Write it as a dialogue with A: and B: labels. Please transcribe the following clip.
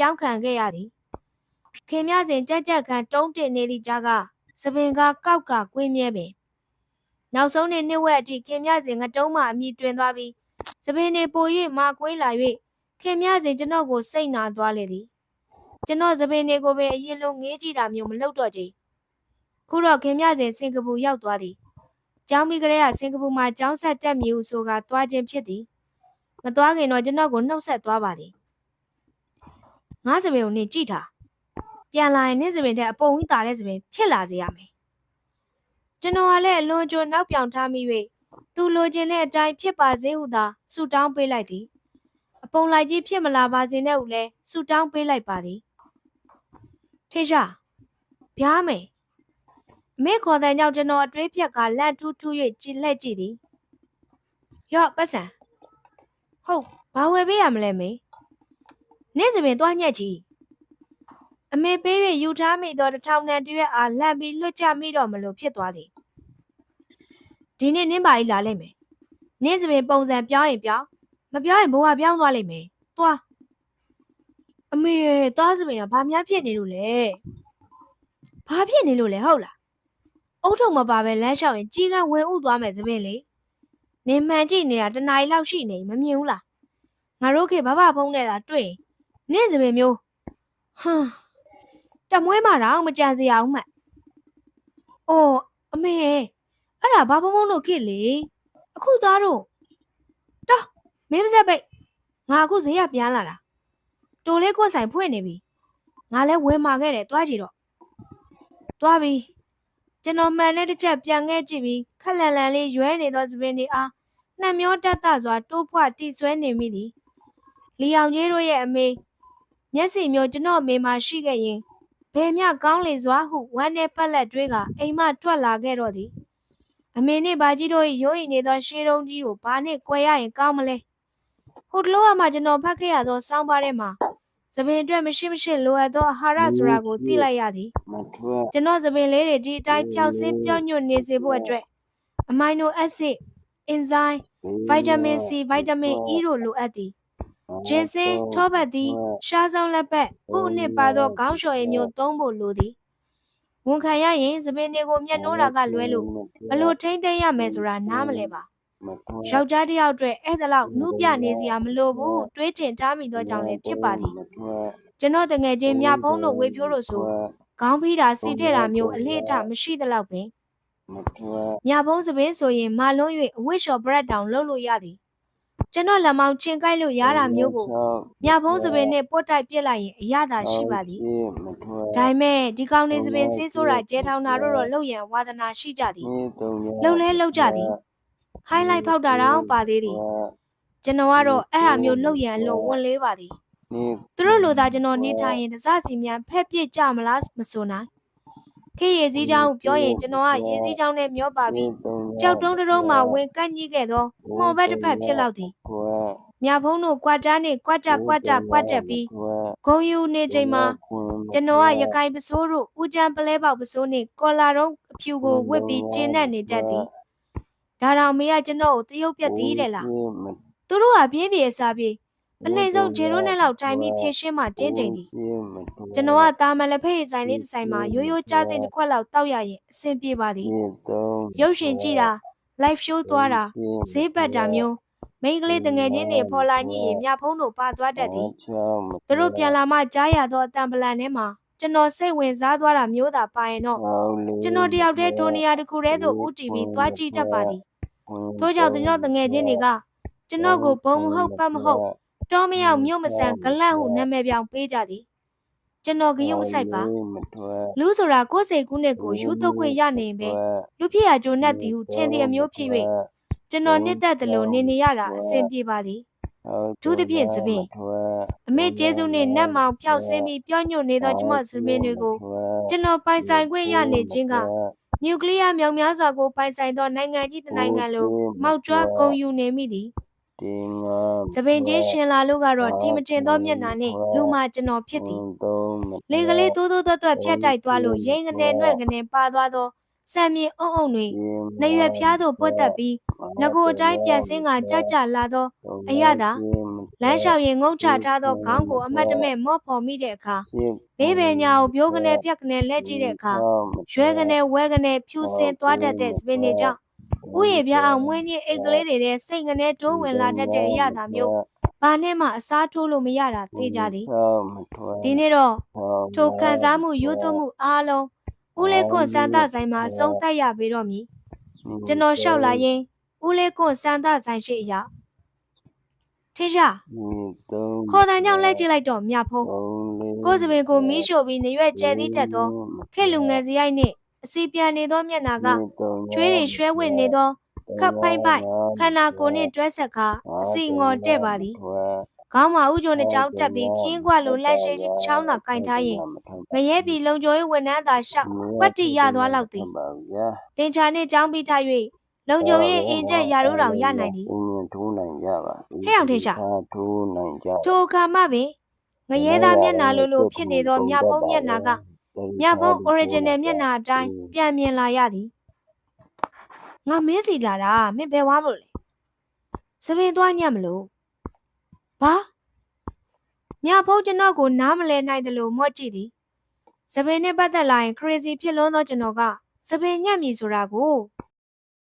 A: ပြောင်းခံခဲ့ရသည်ခင်မြစဉ်ကြက်ကြက်ခံတုံးတင်နေသည့်ကြားကစပင်ကကောက်ကကွင်းမြဲပင်နောက်ဆုံးနှစ်ဝက်အထိခင်မြစဉ်ငတုံးမှအမိတွင်သွားပြီးစပင်နေပို၍မာကွေးလာ၍ခင်မြစဉ်ကျွန်တော်ကိုစိတ်နာသွားလေသည်ကျွန်တော်စပင်တွေကိုပင်အရင်လိုငေးကြည့်တာမျိုးမလုပ်တော့ကြခုတော့ခင်မြစဉ်စင်ကာပူရောက်သွားသည်ကျောင်းပြီးကလေးကစင်ကာပူမှာကျောင်းဆက်တက်မည်ဟုဆိုကသွားခြင်းဖြစ်သည်မသွားခင်တော့ကျွန်တော်ကိုနှုတ်ဆက်သွားပါသည်ငါစပင်ကိုနေကြည့်ထားပြန်လာရင်နေ့စပင်တဲ့အပုံကြီးတာတဲ့စပင်ဖြစ်လာစေရမယ်ကျွန်တော်ကလည်းအလွန်ကြိုနောက်ပြောင်ထားမိ၍သူလိုချင်တဲ့အတိုင်းဖြစ်ပါစေဟုသာဆူတောင်းပေးလိုက်သည်အပုံလိုက်ကြီးဖြစ်မလာပါစေနဲ့ဟုလည်းဆူတောင်းပေးလိုက်ပါသည်ထေရှာဗျားမယ်အမေခေါ်တဲ့ကြောင့်ကျွန်တော်အတွေးဖြက်ကလန့်ထူးထူး၍ကြည်လှဲ့ကြည့်သည်ရော့ပတ်စံဟုတ်ဘာဝယ်ပေးရမလဲမေနေ့စပင်သွားညက်ကြီးအမေပေး၍ယူထားမိသောတစ်ထောင်တန်တရွက်အားလှမ်းပြီးလွှတ်ချမိတော့မလို့ဖြစ်သွားသည်ဒီနေ့နင်းပါကြီးလာလိမ့်မယ်နင်းစပင်ပုံစံပြောင်းရင်ပြောင်းမပြောင်းရင်ဘိုးကပြောင်းသွားလိမ့်မယ်သွားအမေသားစပင်ကဘာများဖြစ်နေလို့လဲဘာဖြစ်နေလို့လဲဟုတ်လားအုတ်ထုံမပါပဲလမ်းလျှောက်ရင်ကြီးကန်းဝင်ဥသွားမယ်စပင်လေနေမှန်ကြည့်နေတာတနားရီလောက်ရှိနေမမြင်ဘူးလားငါတို့ခေဘဘဖုံးနေတာတွေ့နင့်စပင်မျိုးဟမ်တမွေးမတော့မကြံစရာအောင်မှအော်အမေအဲ့ဒါဘာဖုံးတို့ခေလေအခုသားတို့တော့မင်းပါစက်ပိတ်ငါအခုဈေးရပြန်လာတာတိုလေးကိုဆိုင်ဖွင့်နေပြီငါလဲဝယ်มาခဲ့တယ်တွားကြည့်တော့တွားပြီကျွန်တော်မှန်တဲ့တစ်ချက်ပြန်ခဲ့ကြည့်ပြီးခက်လန်လန်လေးရွဲနေသောစပင်တွေအားနှံမျောတက်တာစွာတိုးဖွားတိဆွဲနေမိသည်လီအောင်ကြီးတို့ရဲ့အမေမျက်စိမျိုးကျွန်တော်အမေမှာရှိခဲ့ရင်ဘယ်မျှကောင်းလေစွာဟုဝမ်းနဲ့ပတ်လက်တွေးကအိမ်မထွက်လာခဲ့တော့သည်အမေနဲ့ဘာကြီးတို့ရိုးရင်နေသောရှေးတုံးကြီးကိုဘာနဲ့꿰ရရင်ကောင်းမလဲဟိုတလောကမှကျွန်တော်ဖတ်ခဲ့ရသောစောင်းပါးထဲမှာစပင်အတွက်မရှိလိုအပ်သောအာဟာရဆိုတာကိုသိလိုက်ရသည်ကျွန်တော်စပင်လေးတွေဒီအတိုင်းပျောက်ဆင်းပြော့ညွတ်နေစေဖို့အတွက်အမိုင်နိုအက်ဆစ်အင်ဇိုင်းဗိုက်တာမင်စီဗိုက်တာမင်အီတို့လိုအပ်သည်ဂျင်းစင်ထောပတ်သည်ရှားဆောင်လက်ပတ်ဥနှစ်ပါသောခေါင်းလျှော်ရည်မျိုးသုံးဖို့လိုသည်ဝန်ခံရရင်စပင်တွေကိုမျက်နှိုးတာကလွဲလို့ဘလို့ထိမ့်သိမ်းရမယ်ဆိုတာနားမလဲပါယောက်ျားတစ်ယောက်အတွက်အဲ့ဒါလောက်နှူးပြနေစရာမလိုဘူးတွေးထင်ထားမိသောကြောင့်လည်းဖြစ်ပါသည်ကျွန်တော်တငယ်ချင်းမြဖုံးတို့ဝေဖြိုးတို့ဆိုခေါင်းဖိတာစီထည့်တာမျိုးအလေ့အထမရှိသလောက်ပင်မြဖုံးစပင်းဆိုရင်မလုံး၍အဝတ်လျှော်ပရက်တောင်လှုပ်လို့ရသည်ကျွန်တော်လက်မောင်းချင်းကိုက်လို့ရတာမျိုးကိုမြဖုံးစပင်းနဲ့ပုတ်တိုက်ပြစ်လိုက်ရင်အရသာရှိပါသည်ဒါပေမဲ့ဒီကောင်လေးစပင်းဆေးဆိုးတာကျဲထောင်တာတို့တော့လှုပ်ရန်ဝါသနာရှိကြသည်လှုပ်လဲလှုပ်ကြသည်ဟိုင်းလိုက်ဖောက်တာတော့ပါသေးသည်ကျွန်တော်ကတော့အဲ့ဟာမျိုးလှုပ်ရန်လုံးဝန်လေးပါသည်သူတို့လိုသာကျွန်တော်နေထိုင်ရင်တစစီမြန်ဖက်ပြစ်ကြမလားမဆိုနိုင်ခေရေစည်းချောင်းပြောရင်ကျွန်တော်ကရေစည်းချောင်းနဲ့မျောပါပြီးကြောက်တုံးတုံးမှဝင်ကန့်ကြီးခဲ့သောမော်ဘက်တစ်ဖက်ဖြစ်လောက်သည်မြဖုံးတို့ကွာတားနဲ့ကွာတက်ပြီးဂုံယူနေချိန်မှာကျွန်တော်ကရခိုင်ပစိုးတို့ဦးချမ်းပလဲပေါက်ပစိုးနဲ့ကော်လာတုံးအဖြူကိုဝစ်ပြီးကျင်းနဲ့နေတတ်သည်ဒါတော့မေကကျွန်တော်ကိုတရုပ်ပြက်သေးတယ်လားသူတို့ကပြင်းပြေစားပြေအနှိမ့်ဆုံးဂျေရိုနဲ့လောက်ထိုင်ပြီးဖြည့်ရှင်းမှတင်းတိမ်သည်ကျွန်တော်ကတာမန်လက်ဖက်ရည်ဆိုင်လေးတစ်ဆိုင်မှာရိုးရိုးကြားစိမ့်တစ်ခွက်လောက်တောက်ရရင်အဆင်ပြေပါသည်ရုပ်ရှင်ကြည့်တာ live show သွားတာဈေးပတ်တာမျိုးမိန်းကလေးတငယ်ချင်းတွေဖော်လာညှိရင်မြဖုံးတို့ပါသွားတတ်သည်သူတို့ပြန်လာမှကြားရသောအတန်ပလန်ထဲမှာကျွန်တော်စိတ်ဝင်စားသွားတာမျိုးသာပါရင်တော့ကျွန်တော်တယောက်တည်းဒိုနီယာတစ်ခုတည်းသို့ဦးတီဗီသွားကြည့်တတ်ပါသည်ထို့ကြောင့်ကျွန်တော်တငယ်ချင်းတွေကကျွန်တော်ကိုဘုံမဟုတ်ပတ်မဟုတ်တောမရောက်မြို့မဆန်ဂလန့်ဟုနာမည်ပြောင်ပေးကြသည်ကျွန်တော်ဂရုမစိုက်ပါလူဆိုတာကိုယ်စိတ်ကူးနဲ့ကိုယူထုတ်ခွင့်ရနေပဲလူဖြစ်ရကြုံနဲ့သည်ဟုထင်သည်အမျိုးဖြစ်၍ကျွန်တော်နှစ်သက်တယ်လို့နေရတာအဆင်ပြေပါသည်သူသည်ဖြင့်စပင်အမေကျေးဇူးနဲ့နတ်မောင်ဖျောက်ဆင်းပြီးပြောညွတ်နေသောကျမစပင်တွေကိုကျွန်တော်ပိုင်ဆိုင်ခွင့်ရနေခြင်းကနျူကလ িয়ার မြောင်များစွာကိုပိုင်ဆိုင်သောနိုင်ငံကြီးတစ်နိုင်ငံလုံးမောက်ကျွမ်းကုန်ယူနေမိသည်စပင်ချင်းရှင်လာလို့ကတော့တီမတင်သောမျက်နှာနဲ့လူမှကျွန်တော်ဖြစ်သည်လေကလေးတိုးတွတ်ဖြတ်တိုက်သွားလို့ရိန်ကနေနှွဲ့ကနေပါသွားသော စံမြေအုံအုံတွေနှရွက်ဖျားသို့ပွက်တက်ပြီးငကိုအတိုင်းပြန်စင်းကကြကြလာသောအရသာလမ်းလျှောက်ရင်ငုံချထားသောခေါင်းကိုအမတ်တမဲ့မော့ဖော်မိတဲ့အခါဘေးပင်ညာကိုပြိုးကနေပြက်ကနေလဲကြည့်တဲ့အခါရွဲကနေဝဲကနေဖြူစင်သွားတတ်တဲ့စပင်တွေကြောင့်ဥယေပြအောင်မွေးကြီးအိတ်ကလေးတွေထဲစိတ်ကနေတိုးဝင်လာတတ်တဲ့အရသာမျိုးဘာနဲ့မှအစားထိုးလို့မရတာသိကြသည်ဒီနေ့တော့ထိုခံစားမှုယူသွမှုအားလုံးဦးလေးခွန်စန္ဒဆိုင်မှာအဆုံးသတ်ရပေတော့မည်ကျွန်တော်လျှောက်လာရင်ဦးလေးခွန်စန္ဒဆိုင်ရှိအရာထေရှာခေါ်တန်ကြောင့်လက်ကြည့်လိုက်တော့မြဖုံးကိုယ်စပင်ကိုမီးရှို့ပြီးနေရွက်ကျဲသည့်တက်သောခေလူငယ်စရိုက်နှင့်အစီပြန်နေသောမျက်နာကချွေးတွေရွှဲဝင်နေသောခပ်ဖိုက်ဖိုက်ခန္ဓာကိုယ်နှင့်တွဲဆက်ခါအစီငေါ်တဲ့ပါသည်ခေါင်းမှာဥကြုံနှချောင်းတက်ပြီးခင်းကွက်လိုလက်ရှိချောင်းသာကင်ထားရင်ငရဲပြီးလုံကြိုရေးဝန်ထမ်းသာလျှောက်ကွက်တီရသွားလောက်သည်တင်ချာနှင့်ကြောင်းပြီးထား၍လုံကြိုရေးအင်ကျက်ရာတို့တောင်ရနိုင်သည်ထိုးနိုင်ကြပါဟဲ့အောင်ထေရှာထိုးနိုင်ကြထိုအခါမှပင်ငရဲသားမျက်နှာလိုဖြစ်နေသောမြဖုံးမျက်နှာကမြဖုံး original မျက်နှာအတိုင်းပြန်မြင်လာရသည်ငါမင်းစီလာတာမင်းဘယ်ဝါမလို့လဲစပင်သွားညက်မလို့ဘာမြဖုံးကျွန်တော်ကိုနားမလဲနိုင်တယ်လို့မော့ကြည့်သည်စပင်နဲ့ပတ်သက်လာရင် crazy ဖြစ်လွန်းသောကျွန်တော်ကစပင်ညက်မည်ဆိုတာကို